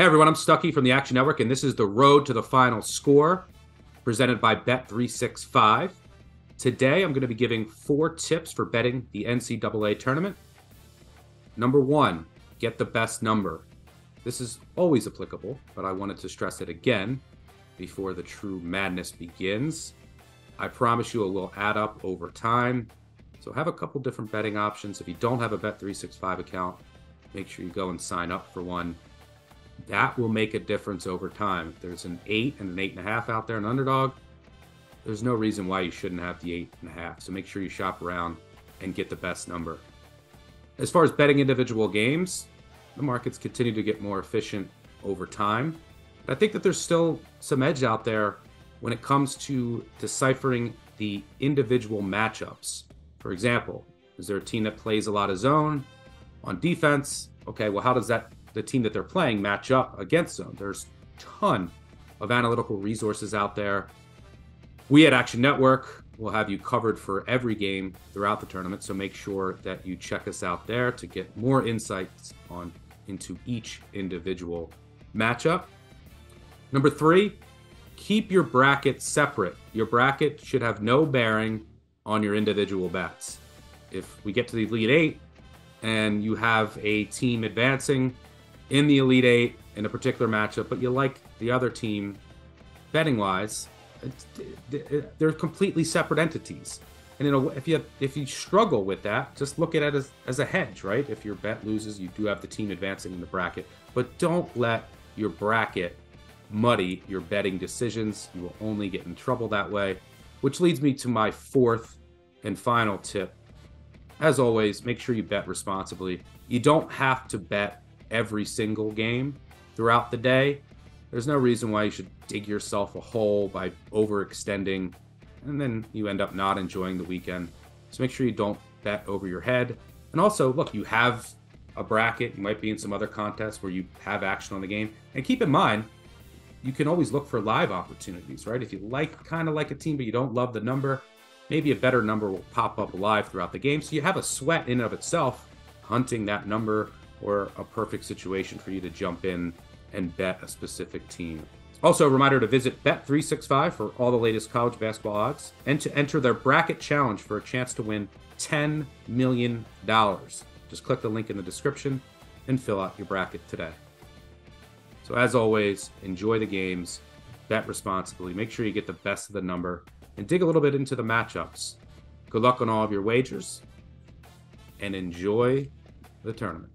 Hey everyone, I'm Stuckey from the Action Network, and this is the Road to the Final Score, presented by Bet365. Today, I'm going to be giving 4 tips for betting the NCAA tournament. Number 1, get the best number. This is always applicable, but I wanted to stress it again before the true madness begins. I promise you it will add up over time. So have a couple different betting options. If you don't have a Bet365 account, make sure you go and sign up for one. That will make a difference over time. If there's an 8 and an 8.5 out there, an underdog, there's no reason why you shouldn't have the 8.5. So make sure you shop around and get the best number. As far as betting individual games, the markets continue to get more efficient over time. But I think that there's still some edge out there when it comes to deciphering the individual matchups. For example, is there a team that plays a lot of zone on defense? Okay, well, how does the team that they're playing match up against zone? There's a ton of analytical resources out there. We at Action Network will have you covered for every game throughout the tournament, so make sure that you check us out there to get more insights into each individual matchup. Number 3, keep your bracket separate. Your bracket should have no bearing on your individual bets. If we get to the Elite 8 and you have a team advancing in the Elite 8 in a particular matchup, but you like the other team betting-wise, they're completely separate entities. And if you struggle with that, just look at it as a hedge, right? If your bet loses, you do have the team advancing in the bracket. But don't let your bracket muddy your betting decisions. You will only get in trouble that way. Which leads me to my 4th and final tip. As always, make sure you bet responsibly. You don't have to bet every single game throughout the day. There's no reason why you should dig yourself a hole by overextending, and then you end up not enjoying the weekend. So make sure you don't bet over your head. And also, look, you have a bracket. You might be in some other contests where you have action on the game. And keep in mind, you can always look for live opportunities, right? If you kind of like a team, but you don't love the number, maybe a better number will pop up live throughout the game. So you have a sweat in and of itself hunting that number, or a perfect situation for you to jump in and bet a specific team. Also, a reminder to visit Bet365 for all the latest college basketball odds and to enter their bracket challenge for a chance to win $10 million. Just click the link in the description and fill out your bracket today. So as always, enjoy the games, bet responsibly, make sure you get the best of the number, and dig a little bit into the matchups. Good luck on all of your wagers, and enjoy the tournament.